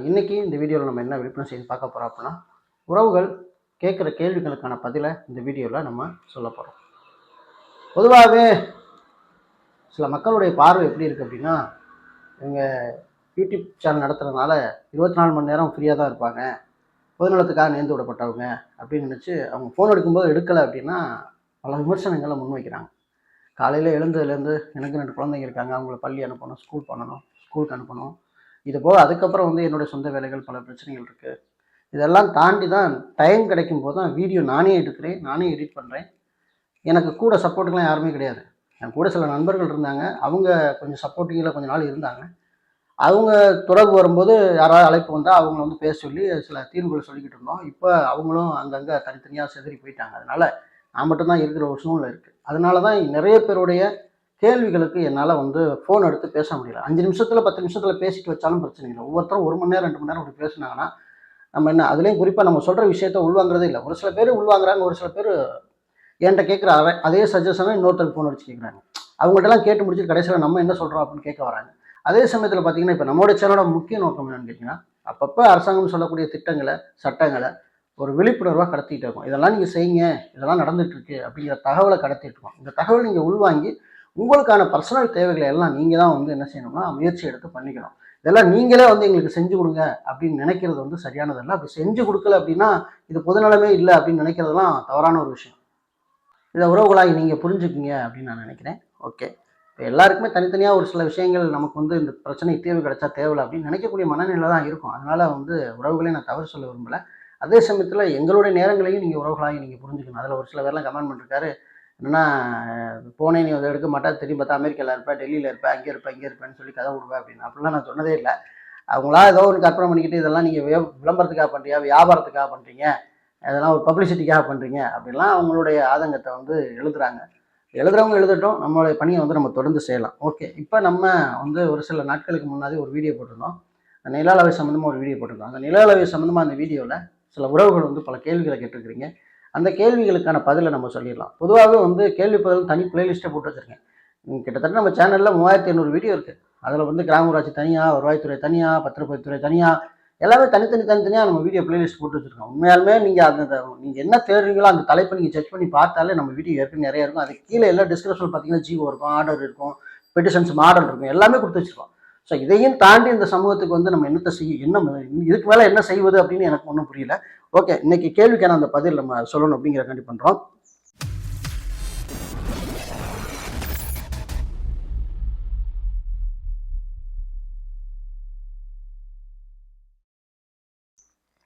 இன்றைக்கி இந்த வீடியோவில் நம்ம என்ன விழிப்புணர்வு செய்து பார்க்க போகிறோம் அப்படின்னா, உறவுகள் கேட்குற கேள்விகளுக்கான பதிலை இந்த வீடியோவில் நம்ம சொல்ல போகிறோம். பொதுவாகவே சில மக்களுடைய பார்வை எப்படி இருக்குது அப்படின்னா, இவங்க யூடியூப் சேனல் நடத்துகிறதுனால 24 மணி நேரம் ஃப்ரீயாக தான் இருப்பாங்க, பொதுநலத்துக்காக நேர்ந்து விடப்பட்டவங்க அப்படின்னு நினச்சி அவங்க ஃபோன் எடுக்கும்போது எடுக்கலை அப்படின்னா பல விமர்சனங்களை முன்வைக்கிறாங்க. காலையில் எழுந்ததுலேருந்து எனக்கு 2 குழந்தைங்க இருக்காங்க, அவங்கள பள்ளி அனுப்பணும், ஸ்கூலுக்கு அனுப்பணும். இது போக அதுக்கப்புறம் என்னுடைய சொந்த வேலைகள் பல பிரச்சனைகள் இருக்குது. இதெல்லாம் தாண்டி தான் டைம் கிடைக்கும் போது தான் வீடியோ நானே எடுக்கிறேன், நானே எடிட் பண்ணுறேன். எனக்கு கூட சப்போர்ட்டுக்கெலாம் யாருமே கிடையாது. என் கூட சில நண்பர்கள் இருந்தாங்க, அவங்க கொஞ்சம் சப்போர்ட்டிங்கில் கொஞ்ச நாள் இருந்தாங்க. அவங்க தொடர்பு வரும்போது யாராவது அழைப்பு வந்தால் அவங்கள பேச சொல்லி சில தீர்வுகள் சொல்லிக்கிட்டு இருந்தோம். இப்போ அவங்களும் அங்கங்கே தனித்தனியாக சிதறி போயிட்டாங்க. அதனால் நான் மட்டும்தான் இருக்கிற ஒரு சூழ்நிலை இருக்குது. அதனால தான் நிறைய பேருடைய கேள்விகளுக்கு என்னால் ஃபோன் எடுத்து பேச முடியல. 5 நிமிஷத்தில் 10 நிமிஷத்தில் பேசிட்டு வச்சாலும் பிரச்சனை இல்லை. ஒவ்வொருத்தரும் 1 மணி நேரம் 2 மணி நேரம் அப்படி பேசுனாங்கன்னா நம்ம என்ன அதுலேயும் குறிப்பாக நம்ம சொல்கிற விஷயத்த உள்வாங்கிறதே இல்லை. ஒரு சில பேர் உள்வாங்குறாங்க, ஒரு சில பேர் என்கிட்ட கேட்குற அதே சஜஷனை இன்னொருத்தருக்கு ஃபோன் அடிச்சு கேட்குறாங்க. அவங்கள்ட்டலாம் கேட்டு முடிச்சுட்டு கடைசியில் நம்ம என்ன சொல்கிறோம் அப்படின்னு கேட்க வராங்க. அதே சமயத்தில் பார்த்தீங்கன்னா, இப்போ நம்மளுடைய சேனலோட முக்கிய நோக்கம் என்னன்னு கேட்டிங்கன்னா, அப்பப்போ அரசாங்கம் சொல்லக்கூடிய திட்டங்களை, சட்டங்களை ஒரு விழிப்புணர்வாக கடத்திட்டு இருக்கோம். இதெல்லாம் நீங்கள் செய்யுங்க, இதெல்லாம் நடந்துகிட்ருக்கு அப்படிங்கிற தகவலை கடத்திட்டு இருக்கோம். இந்த தகவல் நீங்கள் உள்வாங்கி உங்களுக்கான பர்சனல் தேவைகளை எல்லாம் நீங்கள் தான் என்ன செய்யணும்னா முயற்சி எடுத்து பண்ணிக்கணும். இதெல்லாம் நீங்களே எங்களுக்கு செஞ்சு கொடுங்க அப்படின்னு நினைக்கிறது சரியானதல்ல. அப்படி செஞ்சு கொடுக்கல அப்படின்னா இது பொதுநலமே இல்லை அப்படின்னு நினைக்கிறதெல்லாம் தவறான ஒரு விஷயம். இதை உறவுகளாகி நீங்கள் புரிஞ்சுக்குங்க அப்படின்னு நான் நினைக்கிறேன். ஓகே, இப்போ எல்லாருக்குமே தனித்தனியாக ஒரு சில விஷயங்கள் நமக்கு இந்த பிரச்சனை தீர்வு கிடைச்சா தேவையில்லை அப்படின்னு நினைக்கக்கூடிய மனநிலை தான் இருக்கும். அதனால் உறவுகளே நான் தவறு சொல்ல விரும்பலை. அதே சமயத்தில் எங்களுடைய நேரங்களையும் நீங்கள் உறவுகளாகி நீங்கள் புரிஞ்சுக்கணும். அதில் ஒரு சில பேர்லாம் கமெண்ட் பண்ணிருக்காரு, என்னன்னா போனே நீ அதை எடுக்க மாட்டா, திரும்பி பார்த்தா அமெரிக்காவில் இருப்பேன், டெல்லியில் இருப்பேன், இங்கே இருப்பேன்னு சொல்லி கதை விடுவேன் அப்படின்னு. அப்படிலாம் நான் சொன்னதே இல்லை. அவங்களா ஏதோ ஒன்று கற்பனை பண்ணிக்கிட்டு இதெல்லாம் நீங்கள் விளம்பரத்துக்காக பண்ணுறியா, வியாபாரத்துக்காக பண்ணுறீங்க, அதெல்லாம் ஒரு பப்ளிசிட்டிக்காக பண்ணுறீங்க அப்படின்லாம் அவங்களுடைய ஆதங்கத்தை எழுதுறாங்க. எழுதுறவங்க எழுதட்டும், நம்மளுடைய பணியை நம்ம தொடர்ந்து செய்யலாம். ஓகே, இப்போ நம்ம ஒரு சில நாட்களுக்கு முன்னாடி ஒரு வீடியோ போட்டிருந்தோம். நில அளவை சம்மந்தமாக ஒரு வீடியோ போட்டிருந்தோம். அந்த நில அளவை சம்மந்தமாக அந்த வீடியோவில் சில உறவுகள் பல கேள்விகளை கேட்டிருக்கிறீங்க. அந்த கேள்விகளுக்கான பதிலை நம்ம சொல்லிடலாம். பொதுவாகவே கேள்வி பதில் தனி பிளேலிஸ்ட்டை போட்டு வச்சுருக்கேன். கிட்டத்தட்ட நம்ம சேனலில் 3800 வீடியோ இருக்குது. அதில் கிராம ஊராட்சி தனியாக, வருவாய்த்துறை தனியாக, பத்திரப்பதிவுத்துறை தனியாக, எல்லாமே தனித்தனியாக நம்ம வீடியோ பிளேலிஸ்ட் போட்டு வச்சுருக்கோம். உண்மையாலுமே நீங்கள் நீங்கள் என்ன தேடுறீங்களோ அந்த தலைப்பை நீங்கள் செக் பண்ணி பார்த்தாலே நம்ம வீடியோ ஏற்கனவே நிறைய இருக்கும். அதுக்கு கீழே எல்லா டிஸ்கிரிப்ஷனில் பார்த்தீங்கன்னா ஜிஓ இருக்கும், ஆர்டர் இருக்கும், பெட்டிஷன்ஸ் மாடல் இருக்கும், எல்லாமே கொடுத்து வச்சுருக்கோம். ஸோ இதையும் தாண்டி இந்த சமூகத்துக்கு நம்ம என்னத்தை இதுக்கு மேலே என்ன செய்வது அப்படின்னு எனக்கு ஒன்றும் புரியல. ஓகே, இன்னைக்கு கேள்விக்கான அந்த பதில் நம்ம சொல்லணும் அப்படிங்கிறக்காண்டி பண்ணுறோம்.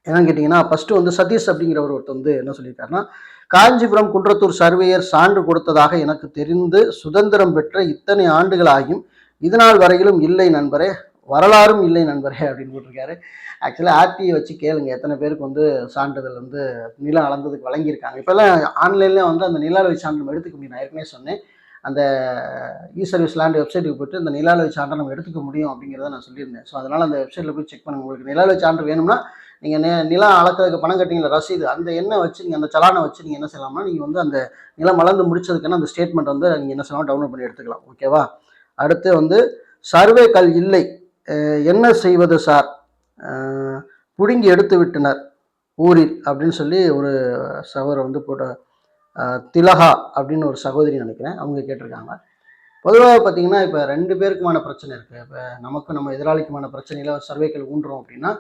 என்னன்னு கேட்டிங்கன்னா, ஃபஸ்ட்டு சதீஷ் அப்படிங்கிற ஒருத்தர் என்ன சொல்லியிருக்காருன்னா, காஞ்சிபுரம் குன்றத்தூர் சர்வேயர் சான்று கொடுத்ததாக எனக்கு தெரிந்து சுதந்திரம் பெற்ற இத்தனை ஆண்டுகள் ஆகியும் இதுநாள் வரையிலும் இல்லை நண்பரே, வரலாறும் இல்லை நண்பரே அப்படின்னு போட்டிருக்காரு. ஆக்சுவலாக ஆர்டிஐ வச்சு கேளுங்க எத்தனை பேருக்கு சான்றிதழ் நிலம் அளந்ததுக்கு வழங்கியிருக்காங்க. இப்போல்லாம் ஆன்லைன்லேயே அந்த நில அளவை சான்று நம்ம எடுத்துக்க முடியும். நான் ஏற்கனவே சொன்னேன், அந்த இ-சர்வீஸ் லேண்ட் வெப்சைட்டுக்கு போய்ட்டு இந்த நில அளவை சான்றை நம்ம எடுத்துக்க முடியும் அப்படிங்கிறத நான் சொல்லியிருந்தேன். ஸோ அதனால் அந்த வெப்சைட்டில் போய் செக் பண்ணுங்கள். உங்களுக்கு நில அளவை சான்று வேணும்னா நீங்கள் நிலம் அளக்கிறதுக்கு பணம் கட்டிங்கள ரசீது, அந்த எண்ணை வச்சு நீங்கள் அந்த சலானை வச்சு நீங்கள் என்ன செய்யலாம்னா நீங்கள் அந்த நிலம் அளந்து முடிச்சதுக்கான அந்த ஸ்டேட்மெண்ட் நீங்கள் என்ன செய்யலாம், டவுன்லோட் பண்ணி எடுத்துக்கலாம். ஓகேவா? அடுத்து சர்வே கல் இல்லை, என்ன செய்வது சார், புடுங்கி எடுத்து விட்டனர் ஊரில் அப்படின்னு சொல்லி ஒரு சகோதரர் போட்ட திலகா அப்படின்னு ஒரு சகோதரி நினைக்கிறேன், அவங்க கேட்டிருக்காங்க. பொதுவாக பார்த்தீங்கன்னா இப்போ 2 பேருக்குமான பிரச்சனை இருக்குது. இப்போ நம்ம எதிராளிக்குமான பிரச்சனையில் சர்வேக்கள் ஊண்டுறோம் அப்படின்னா,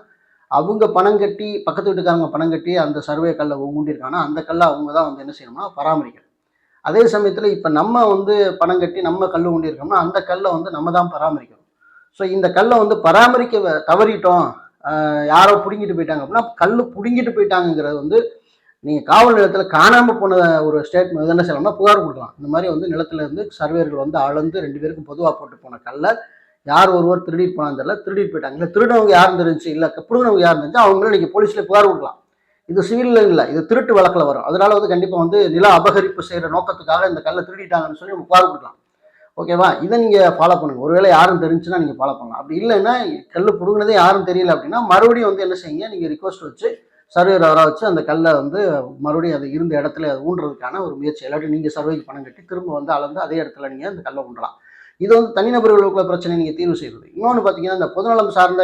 அவங்க பணம் கட்டி, பக்கத்து வீட்டுக்காரங்க பணம் கட்டி அந்த சர்வே கல்லை ஊண்டியிருக்காங்கன்னா அந்த கல்லை அவங்க தான் என்ன செய்யணும்னா பராமரிக்கணும். அதே சமயத்தில் இப்போ நம்ம பணம் கட்டி நம்ம கல் ஊண்டியிருக்கோம்னா அந்த கல்லை நம்ம தான் பராமரிக்கணும். ஸோ இந்த கல்லை பராமரிக்க தவறிட்டோம், யாரோ பிடுங்கிட்டு போயிட்டாங்க அப்படின்னா, கல் பிடுங்கிட்டு போயிட்டாங்கிறது நீங்கள் காவல் நிலையத்தில் காணாமல் போன ஒரு ஸ்டேட்மெண்ட் என்ன செய்யலாம்னா புகார் கொடுக்கலாம். இந்த மாதிரி நிலத்துல இருந்து சர்வேயர்கள் அளந்து 2 பேருக்கும் பொதுவாக போட்டு போன கல்லை யார் ஒருவர் திருடிட்டு போனான்னு தெரியல, திருடிட்டு போயிட்டாங்க. இல்லை திருடவங்க யாரும் தெரிஞ்சு, இல்லை பிடுங்கினவங்க யாரும் தெரிஞ்சு அவங்களும் நீங்கள் போலீஸில் புகார் கொடுக்கலாம். இது சிவிலில் இல்லை, இது திருட்டு வழக்கில் வரும். அதனால கண்டிப்பாக நில அபகரிப்பு செய்கிற நோக்கத்துக்காக இந்த கல்லை திருடிட்டாங்கன்னு சொல்லி புகார் கொடுக்கலாம். ஓகேவா? இதை நீங்கள் ஃபாலோ பண்ணுங்கள். ஒருவேளை யாரும் தெரிஞ்சுன்னா நீங்கள் ஃபாலோ பண்ணலாம். அப்படி இல்லைன்னா கல் பிடுங்கினதே யாரும் தெரியல அப்படின்னா மறுபடியும் என்ன செய்யுங்க, நீங்கள் ரிக்வஸ்ட் வச்சு சர்வேயர் வர வச்சு அந்த கல்லை மறுபடியும் அது இருந்த இடத்துல அது ஊன்றதுக்கான ஒரு முயற்சி. இல்லாட்டி நீங்கள் சர்வேக்கு பணம் கட்டி திரும்ப அளந்து அதே இடத்துல நீங்கள் அந்த கல்லை ஊன்றலாம். இது வந்து தனிநபர்களுக்குள்ள பிரச்சனை நீங்கள் தீர்வு செய்வது. இன்னொன்று பார்த்தீங்கன்னா இந்த பொதுநலம் சார்ந்த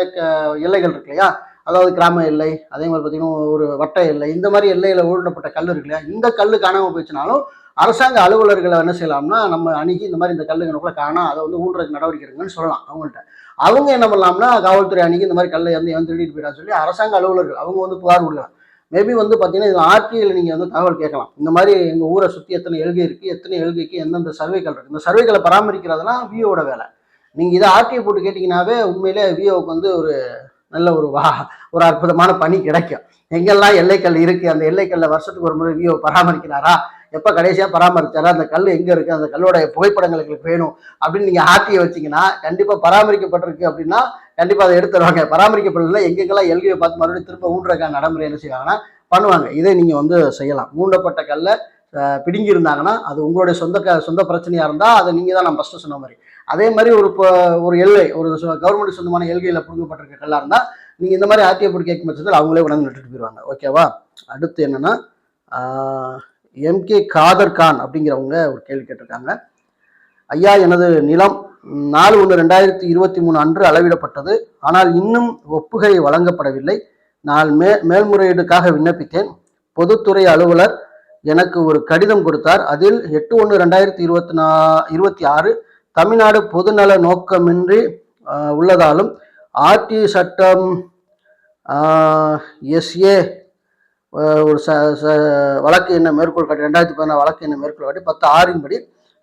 எல்லைகள் இருக்கு இல்லையா, அதாவது கிராம எல்லை, அதே மாதிரி பார்த்தீங்கன்னா ஒரு வட்ட எல்லை, இந்த மாதிரி எல்லையில் ஊழப்பட்ட கல் இருக்கு இல்லையா, இந்த கல் காணாமல் போயிடுச்சுனாலும் அரசாங்க அலுவலர்களை என்ன செய்யலாம்னா நம்ம அணுகி இந்த மாதிரி இந்த கல்லுங்களுக்குள்ள காணாம், அதை வந்து ஊன்றதுக்கு நடவடிக்கை எடுங்கன்னு சொல்லலாம் அவங்கள்ட்ட. அவங்க என்ன பண்ணலாம்னா காவல்துறை அணுகி இந்த மாதிரி கல்லை வந்து எவன் திருடிட்டு போயிடா சொல்லி அரசாங்க அலுவலர்கள் அவங்க வந்து புகார் கொடுக்கலாம். மேபி வந்து பார்த்தீங்கன்னா இதில் ஆர்டிஐயில் நீங்கள் வந்து தகவல் கேட்கலாம். இந்த மாதிரி எங்கள் ஊரை சுற்றி எத்தனை எழுகை இருக்குது, எத்தனை எழுகைக்கு எந்தெந்த சர்வேக்கள் இருக்குது, இந்த சர்வேக்களை பராமரிக்கிறதுலாம் விஓட வேலை. நீங்கள் இதை ஆர்டிஐ போட்டு கேட்டிங்கனாவே உண்மையிலே விஓவுக்கு வந்து ஒரு நல்ல ஒரு அற்புதமான பணி கிடைக்கும். எங்கெல்லாம் எல்லைக்கல் இருக்குது, அந்த எல்லைக்கல்ல வருஷத்துக்கு ஒரு முறை விஓ பராமரிக்கிறாரா, எப்போ கடைசியாக பராமரிச்சாரா, அந்த கல் எங்கே இருக்குது, அந்த கல்லோடைய புகைப்படங்கள் எங்களுக்கு வேணும் அப்படின்னு நீங்கள் ஆர்டிஐ வச்சிங்கன்னா கண்டிப்பாக பராமரிக்கப்பட்டிருக்கு அப்படின்னா கண்டிப்பாக அதை எடுத்துருவாங்க. பராமரிக்கப்படல எங்கெங்கெல்லாம் எல்கையை பார்த்து மறுபடியும் திரும்ப ஊன்றக்கான நடைமுறை என்ன செய்வாங்கன்னா பண்ணுவாங்க. இதை நீங்கள் வந்து செய்யலாம். மூண்டப்பட்ட கல்லை பிடுங்கி இருந்தாங்கன்னா அது உங்களுடைய சொந்த பிரச்சனையாக இருந்தால் அதை நீங்கள் தான் நான் ஃபஸ்ட்டு சொன்ன மாதிரி. அதே மாதிரி ஒரு எல்லை ஒரு கவர்மெண்ட் சொந்தமான எல்கையில் பிடுங்கப்பட்டிருக்க கல்லாக இருந்தால் நீங்கள் இந்த மாதிரி ஆர்டிஐ போட்டு கேட்கும் பட்சத்தில் அவங்களே உடனே நட்டுட்டு போயிடுவாங்க. ஓகேவா? அடுத்து என்னென்னா எம்கே காதர் கான் அப்படிங்கிறவங்க ஒரு கேள்வி கேட்டிருக்காங்க. ஐயா, எனது நிலம் 4/1/2023 அன்று அளவிடப்பட்டது. ஆனால் இன்னும் ஒப்புகை வழங்கப்படவில்லை. நான் மேல்முறையீடுக்காக விண்ணப்பித்தேன். பொதுத்துறை அலுவலர் எனக்கு ஒரு கடிதம் கொடுத்தார். அதில் 8/1/2026 தமிழ்நாடு பொதுநல நோக்கமின்றி உள்ளதாலும் ஆர்டிஐ சட்டம் எஸ்ஏ ஒரு வழக்கு என்ன மேற்கோள் காட்டி 2016 வழக்கு என்ன மேற்கோள் காட்டி 10/6 படி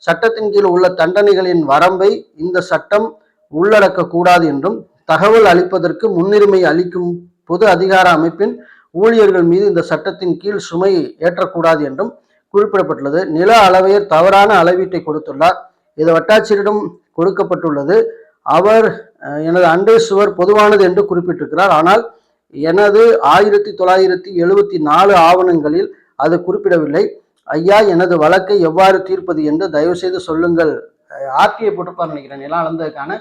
சட்டத்தின் கீழ் உள்ள தண்டனைகளின் வரம்பை இந்த சட்டம் உள்ளடக்கக்கூடாது என்றும் தகவல் அளிப்பதற்கு முன்னுரிமை அளிக்கும் பொது அதிகார அமைப்பின் ஊழியர்கள் மீது இந்த சட்டத்தின் கீழ் சுமை ஏற்றக்கூடாது என்றும் குறிப்பிடப்பட்டுள்ளது. நில அளவையர் தவறான அளவீட்டை கொடுத்துள்ளார். இது வட்டாட்சியரிடம் கொடுக்கப்பட்டுள்ளது. அவர் எனது அண்டை சுவர் பொதுவானது என்று குறிப்பிட்டிருக்கிறார். ஆனால் எனது 1974 ஆவணங்களில் அது குறிப்பிடவில்லை. ஐயா, எனது வழக்கை எவ்வாறு தீர்ப்பது என்று தயவு செய்து சொல்லுங்கள். ஆர்டிஐ போட்டிருப்பான்னு நினைக்கிறேன். நிலம் அளந்ததுக்கான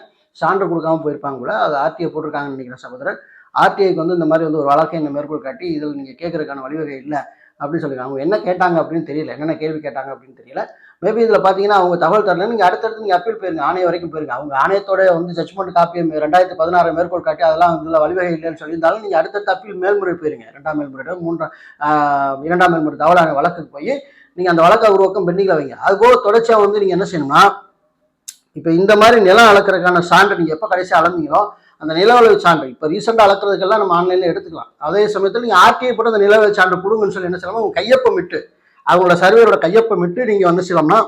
சான்று கொடுக்காம போயிருப்பாங்க கூட, அது ஆர்டிஐ போட்டிருக்காங்கன்னு நினைக்கிறேன் சகோதரர். ஆர்டிஐக்கு வந்து இந்த மாதிரி வந்து ஒரு வழக்கை என்ன மேற்கோள் காட்டி இதில் நீங்கள் கேட்கறதுக்கான வழிவகை இல்லை அப்படின்னு சொல்லியிருக்காங்க. அவங்க என்ன கேட்டாங்க அப்படின்னு தெரியல, என்னென்ன கேள்வி கேட்டாங்க அப்படின்னு தெரியல. மேபி இதில் பார்த்தீங்கன்னா அவங்க தகவல் தரல. நீங்கள் அடுத்தடுத்து நீங்கள் அப்பீல் போயிருங்க, ஆணையம் வரைக்கும் போயிருங்க. அவங்க ஆணையத்தோட வந்து ஜட்ஜ்மெண்ட் காப்பியை 2016 மேற்கோள் காட்டி அதெல்லாம் இதில் வழிவகை இல்லைன்னு சொல்லியிருந்தாலும் நீங்கள் அடுத்தடுத்து அப்பீல் மேல்முறை போயிருங்க. 2ஆம் மேல்முறையீடு 2ஆம் மேல்முறை தகவலான வழக்குக்கு போய் நீங்கள் அந்த வழக்கை உருவாக்கம் பெண்டிங்கில் வைங்க. அதுபோக தொடர்ச்சியாக வந்து நீங்கள் என்ன செய்யணும்னா இப்போ இந்த மாதிரி நிலம் அளக்கிறதுக்கான சான்று நீங்கள் எப்போ கடைசியாக அளந்தீங்களோ அந்த நிலவளவு சான்று இப்போ ரீசெண்டாக அளக்கிறதுக்கெல்லாம் நம்ம ஆன்லைனில் எடுத்துக்கலாம். அதே சமயத்தில் நீங்கள் ஆர்டிஐ போட்டு அந்த நிலவளவு சான்று கொடுங்கன்னு சொல்லி என்ன செய்யலாம், உங்கள் கையொப்பமிட்டு அவங்களோட சர்வேரோட கையொப்பமிட்டு நீங்கள் வந்து செய்யலாம்னா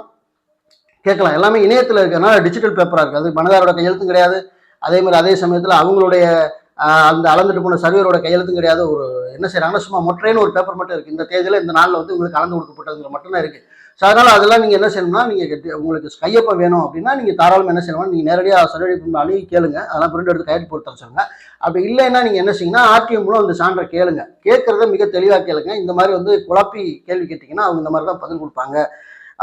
கேட்கலாம். எல்லாமே இணையத்தில் இருக்கிறதுனால டிஜிட்டல் பேப்பராக இருக்குது. அது மனதாரோட கையெழுத்தும் கிடையாது. அதே மாதிரி அதே சமயத்தில் அவங்களுடைய அந்த அளந்துட்டு போன சர்வேரோட கையெழுத்தும் கிடையாது. ஒரு என்ன செய்யறாங்கன்னா சும்மா மொட்டைன்னு ஒரு பேப்பர் மட்டும் இருக்குது. இந்த தேதியில் இந்த நாளில் வந்து உங்களுக்கு அளந்து கொடுக்கப்பட்டதுல மட்டும்தான் இருக்குது. ஸோ அதனால் அதெல்லாம் நீங்கள் என்ன செய்யணும்னா நீங்கள் உங்களுக்கு கையொப்பம் வேணும் அப்படின்னா நீங்கள் தாராளமாக என்ன செய்யணும்னா நீங்கள் நேரடியாக சர்வே அணுகி கேளுங்க. அதெல்லாம் பிரிண்ட் எடுத்து கையெழுத்து போட்டு தர சொல்லுங்க. அப்படி இல்லைன்னா நீங்கள் என்ன செய்யுங்கன்னா ஆர்டிஐ மூலம் அந்த சான்றை கேளுங்க. கேட்குறத மிக தெளிவாக கேளுங்க. இந்த மாதிரி வந்து குழப்பி கேள்வி கேட்டிங்கன்னா அவங்க இந்த மாதிரி தான் பதில் கொடுப்பாங்க.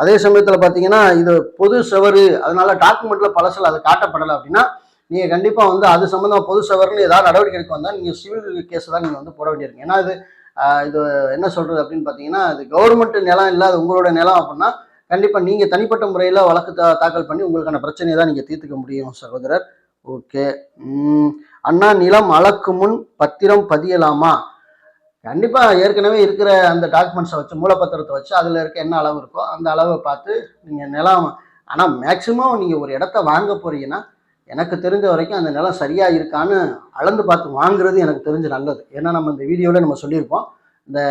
அதே சமயத்தில் பார்த்தீங்கன்னா இது பொது செவரு, அதனால டாக்குமெண்ட்டில் பழசில் அது காட்டப்படலை அப்படின்னா நீங்கள் கண்டிப்பாக வந்து அது சம்மந்தமாக பொது செவர்னு ஏதாவது நடவடிக்கை எடுக்க வந்தால் நீங்கள் சிவில் கேஸ் தான் நீங்கள் வந்து போட வேண்டியிருக்கும். ஏன்னா இது என்ன சொல்கிறது அப்படின்னு பார்த்தீங்கன்னா இது கவர்மெண்ட் நிலம் இல்லை, அது உங்களோட நிலம் அப்படின்னா கண்டிப்பாக நீங்கள் தனிப்பட்ட முறையில் வழக்கு தாக்கல் பண்ணி உங்களுக்கான பிரச்சனையை தான் நீங்கள் தீர்த்துக்க முடியும் சகோதரர். ஓகே. அண்ணா, நிலம் அளக்கு முன் பத்திரம் பதியலாமா? கண்டிப்பாக ஏற்கனவே இருக்கிற அந்த டாக்குமெண்ட்ஸை வச்சு மூலப்பத்திரத்தை வச்சு அதில் இருக்க என்ன அளவு இருக்கோ அந்த அளவை பார்த்து நீங்கள் நிலம். ஆனால் மேக்சிமம் நீங்கள் ஒரு இடத்த வாங்க போகிறீங்கன்னா எனக்கு தெரிஞ்ச வரைக்கும் அந்த நிலம் சரியாக இருக்கான்னு அளந்து பார்த்து வாங்குறது எனக்கு தெரிஞ்சு நல்லது. ஏன்னா நம்ம இந்த வீடியோவில் நம்ம சொல்லியிருப்போம், இந்த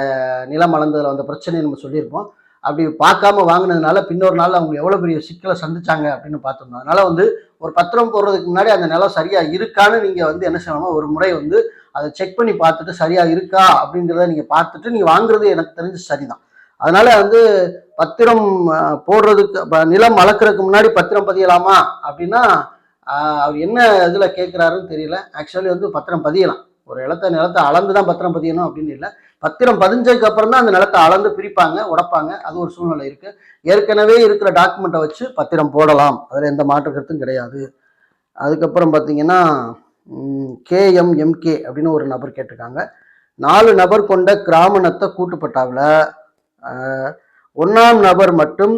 நிலம் அளந்ததில் வந்த பிரச்சனையை நம்ம சொல்லியிருப்போம். அப்படி பார்க்காம வாங்கினதுனால பின்னொரு நாள் அவங்க எவ்வளோ பெரிய சிக்கலை சந்திச்சாங்க அப்படின்னு பார்த்துருந்தோம். அதனால் வந்து ஒரு பத்திரம் போடுறதுக்கு முன்னாடி அந்த நிலம் சரியாக இருக்கான்னு நீங்கள் வந்து என்ன செய்யணும்னா ஒரு முறை வந்து அதை செக் பண்ணி பார்த்துட்டு சரியாக இருக்கா அப்படிங்கிறத நீங்கள் பார்த்துட்டு நீங்கள் வாங்குறது எனக்கு தெரிஞ்சு சரிதான். அதனால் வந்து பத்திரம் போடுறதுக்கு நிலம் அளக்கிறதுக்கு முன்னாடி பத்திரம் பதியலாமா அப்படின்னா அவர் என்ன இதில் கேட்குறாருன்னு தெரியல. ஆக்சுவலி வந்து பத்திரம் பதியலாம். ஒரு நிலத்தை அளந்து தான் பத்திரம் பதியணும் அப்படின்னு இல்லை. பத்திரம் பதிஞ்சதுக்கு அப்புறம் தான் அந்த நிலத்தை அளந்து பிரிப்பாங்க, உடைப்பாங்க. அது ஒரு சூழ்நிலை இருக்குது. ஏற்கனவே இருக்கிற டாக்குமெண்ட்டை வச்சு பத்திரம் போடலாம், அதில் எந்த மாற்று கருத்தும் கிடையாது. அதுக்கப்புறம் பார்த்தீங்கன்னா KMMK அப்படின்னு ஒரு நபர் கேட்டிருக்காங்க. 4 நபர் கொண்ட கிராம நத்த கூட்டுப்பட்டாவில் 1ஆம் நபர் மட்டும்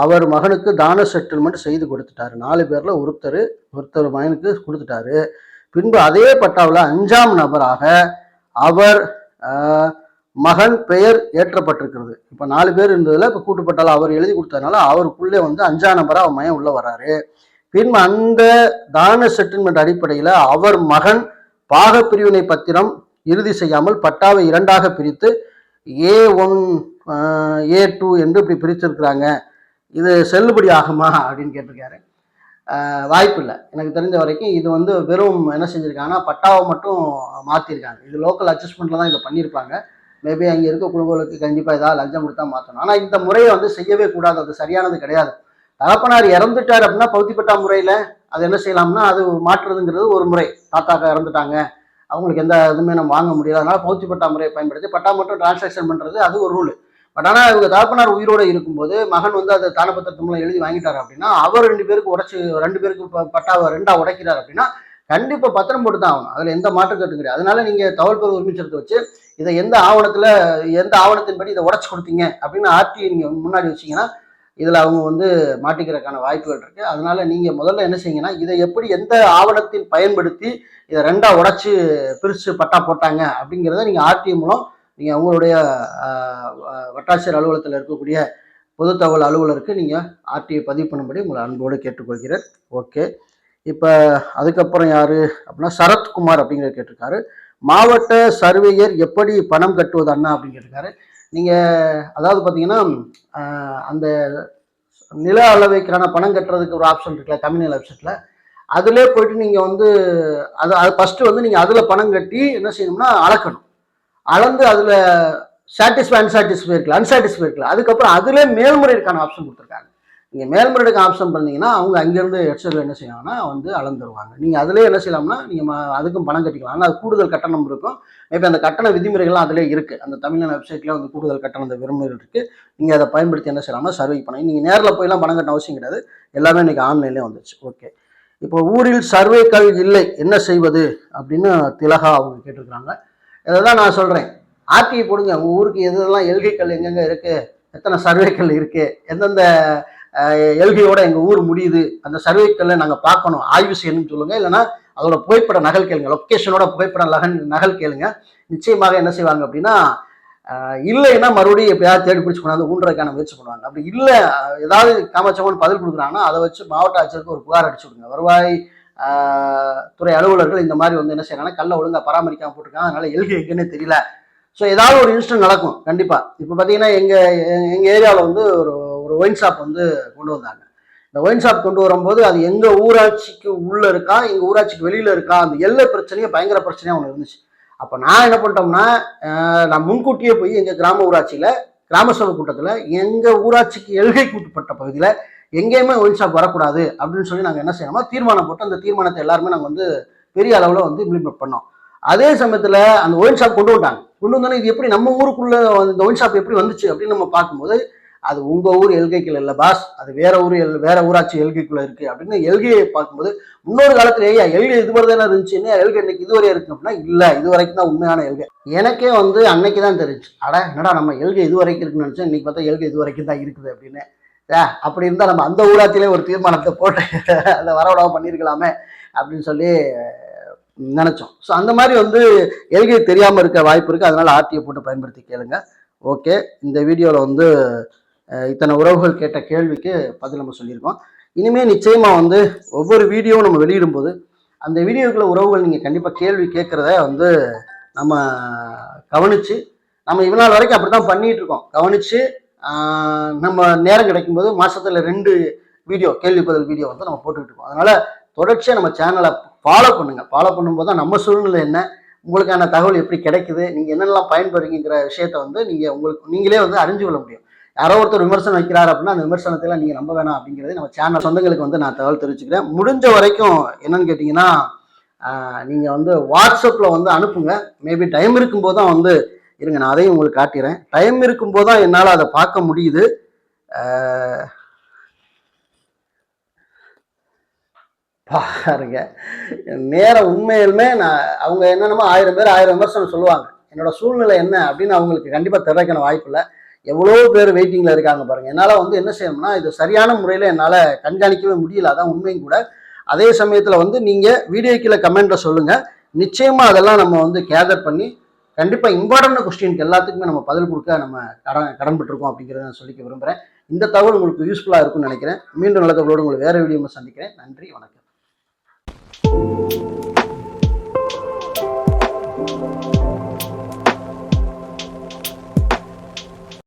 அவர் மகனுக்கு தான செட்டில்மெண்ட் செய்து கொடுத்துட்டாரு. 4 பேர்ல ஒருத்தர் மகனுக்கு கொடுத்துட்டாரு. பின்பு அதே பட்டாவில் 5ஆம் நபராக அவர் மகன் பெயர் ஏற்றப்பட்டிருக்கிறது. இப்போ 4 பேர் இருந்ததுல இப்போ கூட்டுப்பட்டால அவர் எழுதி கொடுத்ததுனால அவருக்குள்ளே 5ஆம் நபராக அவர் மகன் உள்ள வராரு. பின்பு அந்த தான செட்டில்மெண்ட் அடிப்படையில் அவர் மகன் பாக பிரிவினை பத்திரம் இறுதி செய்யாமல் பட்டாவை 2ஆக பிரித்து A1 A2 என்று இப்படி பிரிச்சிருக்கிறாங்க. இது செல்லுபடி ஆகுமா அப்படின்னு கேட்டிருக்காரு. வாய்ப்பு இல்லை. எனக்கு தெரிஞ்ச வரைக்கும் இது வெறும் என்ன செஞ்சுருக்காங்கன்னா பட்டாவை மட்டும் மாற்றிருக்காங்க. இது லோக்கல் அட்ஜஸ்ட்மெண்ட்டில் தான் இதை பண்ணியிருப்பாங்க. மேபி அங்கே இருக்க குழுக்களுக்கு கண்டிப்பாக ஏதாவது லஞ்சம் கொடுத்தா மாற்றணும். ஆனால் இந்த முறையை செய்யவே கூடாது. அது சரியானது கிடையாது. தகப்பனார் இறந்துட்டார் அப்படின்னா பௌத்திப்பட்டா முறையில் அது என்ன செய்யலாம்னா அது மாற்றுறதுங்கிறது ஒரு முறை. தாத்தாக்கா இறந்துட்டாங்க, அவங்களுக்கு எந்த இதுவுமே நம்ம வாங்க முடியாது, அதனால பௌத்திப்பட்டா முறையை பயன்படுத்தி பட்டா மட்டும் டிரான்சாக்ஷன் பண்ணுறது அது ஒரு ரூல். பட் ஆனால் இவங்க தகப்பனார் உயிரோடு இருக்கும்போது மகன் அதை தானப்பத்திரத்து மூலம் எழுதி வாங்கிட்டார் அப்படின்னா அவர் 2 பேருக்கு பட்டாவை 2ஆக உடைக்கிறார் அப்படின்னா கண்டிப்பாக பத்திரம் போட்டு தான் ஆகணும். அதில் எந்த மாற்று கருத்து கிடையாது. அதனால நீங்கள் தகவல் பெறும் உரிமை சட்டத்தை வச்சு இதை எந்த ஆவணத்தின்படி இதை உடைச்சு கொடுத்தீங்க அப்படின்னு ஆர்டிஐ நீங்கள் முன்னாடி வச்சிங்கன்னா இதில் அவங்க மாட்டிக்கிறதுக்கான வாய்ப்புகள் இருக்குது. அதனால நீங்கள் முதல்ல என்ன செய்யுங்கன்னா இதை எப்படி எந்த ஆவணத்தின் பயன்படுத்தி இதை 2ஆக உடைச்சு பிரித்து பட்டா போட்டாங்க அப்படிங்கிறத நீங்கள் ஆர்டிஐ மூலம் நீங்கள் உங்களுடைய வட்டாட்சியர் அலுவலகத்தில் இருக்கக்கூடிய பொது தகவல் அலுவலருக்கு நீங்கள் ஆர்டிஐ பதிவு பண்ணும்படி உங்களை அன்போடு கேட்டுக்கொள்கிறேன். ஓகே, இப்போ அதுக்கப்புறம் யார் அப்படின்னா சரத்குமார் அப்படிங்கிற கேட்டிருக்காரு. மாவட்ட சர்வேயர் எப்படி பணம் கட்டுவது அண்ணா அப்படின்னு கேட்டிருக்காரு. நீங்கள் அதாவது பார்த்தீங்கன்னா அந்த நில அளவைக்கான பணம் கட்டுறதுக்கு ஒரு ஆப்ஷன் இருக்குல்ல கம்யூனல் வெப்சைட்டில், அதிலே போயிட்டு நீங்கள் அது ஃபஸ்ட்டு நீங்கள் அதில் பணம் கட்டி என்ன செய்யணும்னா அளக்கணும். அளந்து அதில் அன்சாட்டிஸ்ஃபை இருக்கல. அதுக்கப்புறம் அதிலே மேல்முறையீடுக்கான ஆப்ஷன் கொடுத்துருக்காங்க. நீங்கள் மேல்முறையீடுக்கு ஆப்ஷன் பண்ணீங்கன்னா அவங்க அங்கேருந்து ஹெச்ஆர் என்ன செய்யலாம்னா அளந்துருவாங்க. நீங்கள் அதிலே என்ன செய்யலாம்னா நீங்கள் அதுக்கும் பணம் கட்டிக்கலாம். ஆனால் அது கூடுதல் கட்டணம் இருக்கும். மேபி அந்த கட்டண விதிமுறைகள்லாம் அதிலே இருக்குது. அந்த தமிழ்நாடு வெப்சைட்லேயே கூடுதல் கட்டணம் அந்த விதிமுறைகள் இருக்குது. நீங்கள் அதை பயன்படுத்தி என்ன செய்யலாம்னா சர்வே பண்ணி நீங்கள் நேரில் போயெல்லாம் பணம் கட்டண அவசியம் கிடையாது. எல்லாமே இன்றைக்கி ஆன்லைன்லேயே வந்துச்சு. ஓகே, இப்போ ஊரில் சர்வேக்கள் இல்லை என்ன செய்வது அப்படின்னு திலகா அவங்க கேட்டிருக்கிறாங்க. இதை தான் நான் சொல்கிறேன். ஆர்டிஐ போடுங்க. உங்கள் ஊருக்கு எதெல்லாம் எல்கைக்கல் எங்கெங்கே இருக்குது, எத்தனை சர்வேக்கள் இருக்குது, எந்தெந்த எல்கையோட எங்கள் ஊர் முடியுது, அந்த சர்வேக்களை நாங்கள் பார்க்கணும், ஆய்வு செய்யணும்னு சொல்லுங்கள். இல்லைனா அதோட புகைப்பட நகல் கேளுங்க, லொக்கேஷனோட புகைப்பட நகல் கேளுங்க. நிச்சயமாக என்ன செய்வாங்க அப்படின்னா இல்லைன்னா மறுபடியும் எப்பயாவது தேடி பிடிச்சி கொண்டாந்து ஊன்றதுக்கான முயற்சி பண்ணுவாங்க. அப்படி இல்லை ஏதாவது காமச்சவன் பதில் கொடுக்குறாங்கன்னா அதை வச்சு மாவட்ட ஆட்சியருக்கு ஒரு புகார் அடிச்சு விடுங்க. வருவாய் துறை அலுவலர்கள் இந்த மாதிரி என்ன செய்யறாங்கன்னா கல்லை ஒழுங்கா பராமரிக்காம போட்டிருக்காங்க, அதனால எல்கை எங்கன்னே தெரியல. ஸோ ஏதாவது ஒரு இன்சிடென்ட் நடக்கும் கண்டிப்பாக. இப்போ பார்த்தீங்கன்னா எங்கள் ஏரியாவில் ஒரு ஒயின் ஷாப் கொண்டு வந்தாங்க. இந்த ஒயின் ஷாப் கொண்டு வரும்போது அது எங்கள் ஊராட்சிக்கு உள்ளே இருக்கா எங்கள் ஊராட்சிக்கு வெளியில் இருக்கா அந்த எல்லை பிரச்சனையே பயங்கர பிரச்சனையாக ஒன்று இருந்துச்சு. அப்போ நான் என்ன பண்ணிட்டோம்னா நான் முன்கூட்டியே போய் எங்கள் கிராம ஊராட்சியில் கிராம சபை கூட்டத்தில் எங்கள் ஊராட்சிக்கு எல்கைக்கு உட்பட்ட பகுதியில் எங்கேயுமே ஒயின் ஷாப் வரக்கூடாது அப்படின்னு சொல்லி நாங்கள் என்ன செய்யணும்னா தீர்மானம் போட்டு அந்த தீர்மானத்தை எல்லாருமே நாங்கள் பெரிய அளவில் இம்ப்ளிமெண்ட் பண்ணோம். அதே சமயத்தில் அந்த ஒயின் ஷாப் கொண்டு வந்தானே இது எப்படி நம்ம ஊருக்குள்ள இந்த ஒயின் ஷாப் எப்படி வந்துச்சு அப்படின்னு நம்ம பார்க்கும்போது அது உங்கள் ஊர் எல்கைக்குள்ள இல்லை பாஸ், அது வேற ஊராட்சி எல்கைக்குள்ள இருக்கு அப்படின்னு எல்கையை பார்க்கும்போது முன்னொரு காலத்துல எல்கை இது மாதிரி தானே இருந்துச்சு, என்ன எல்கை இன்னைக்கு இதுவரை இருக்கு அப்படின்னா இல்லை, இது வரைக்கும் தான் உண்மையான எல்கை. எனக்கே அன்னைக்கு தான் தெரிஞ்சு, அட என்னடா நம்ம எல்கை இது வரைக்கும் இருக்குன்னு நினைச்சோம், இன்னைக்கு பார்த்தா எல்கை இது வரைக்கும் தான் இருக்குது அப்படின்னு. அப்படி இருந்தால் நம்ம அந்த ஊராட்சியிலே ஒரு தீர்மானத்தை போட்டு அதை வரவிடாம பண்ணியிருக்கலாமே அப்படின்னு சொல்லி நினைச்சோம். ஸோ அந்த மாதிரி எல்கை தெரியாமல் இருக்க வாய்ப்பு இருக்குது. அதனால ஆர்டிஐ போட்டு பயன்படுத்தி கேளுங்க. ஓகே, இந்த வீடியோவில் இத்தனை உறவுகள் கேட்ட கேள்விக்கு பதில் நம்ம சொல்லியிருக்கோம். இனிமேல் நிச்சயமாக ஒவ்வொரு வீடியோவும் நம்ம வெளியிடும்போது அந்த வீடியோக்குள்ள உறவுகள் நீங்கள் கண்டிப்பாக கேள்வி கேட்குறத நம்ம கவனித்து நம்ம இவ்வளவு வரைக்கும் அப்படி தான் பண்ணிகிட்டு இருக்கோம். கவனித்து நம்ம நேரம் கிடைக்கும்போது மாதத்தில் 2 வீடியோ கேள்வி பதில் வீடியோ நம்ம போட்டுக்கிட்டு இருக்கோம். அதனால் தொடர்ச்சியாக நம்ம சேனலை ஃபாலோ பண்ணுங்கள். ஃபாலோ பண்ணும்போது தான் நம்ம சூழ்நிலை என்ன, உங்களுக்கான தகவல் எப்படி கிடைக்குது, நீங்கள் என்னென்னலாம் பயன்படுறீங்கிற விஷயத்தை நீங்களே அறிஞ்சு கொள்ள முடியும். யாரோ ஒருத்தர் விமர்சனம் வைக்கிறார் அப்படின்னா அந்த விமர்சனத்தில் நீங்கள் நம்ப வேணாம் அப்படிங்கிறது நம்ம சேனல் சொந்தங்களுக்கு நான் தகவல் தெரிவிச்சுக்கிறேன். முடிஞ்ச வரைக்கும் என்னன்னு கேட்டிங்கன்னா நீங்கள் வாட்ஸ்அப்பில் அனுப்புங்க. மேபி டைம் இருக்கும்போது தான் இருங்க, நான் அதையும் உங்களுக்கு காட்டிடுறேன். டைம் இருக்கும்போது தான் என்னால் அதை பார்க்க முடியுது. பாருங்க, நேரம் உண்மையிலுமே அவங்க என்னென்னமோ 1000 பேர் 1000 விமர்சனம் சொல்லுவாங்க. என்னோட சூழ்நிலை என்ன அப்படின்னு அவங்களுக்கு கண்டிப்பாக தெரிவிக்கிற வாய்ப்பு இல்லை. எவ்வளோ பேர் வெயிட்டிங்கில் இருக்காங்க பாருங்கள். என்னால் வந்து என்ன செய்யணும்னா இது சரியான முறையில் என்னால் கண்காணிக்கவே முடியல, அதான் உண்மையும் கூட. அதே சமயத்தில் வந்து நீங்கள் வீடியோ கீழே கமெண்ட்டில் சொல்லுங்கள், நிச்சயமாக அதெல்லாம் நம்ம வந்து கேதர் பண்ணி கண்டிப்பாக இம்பார்ட்டன்ட் கொஸ்டினுக்கு எல்லாத்துக்குமே நம்ம பதில் கொடுக்க நம்ம கடன்பட்டிருக்கோம் அப்படிங்கிறத நான் சொல்லிக்க விரும்புகிறேன். இந்த தகவல் உங்களுக்கு யூஸ்ஃபுல்லாக இருக்கும்னு நினைக்கிறேன். மீண்டும் நல்ல தகவலோடு உங்களை வேறு வீடியோவில் சந்திக்கிறேன். நன்றி, வணக்கம்.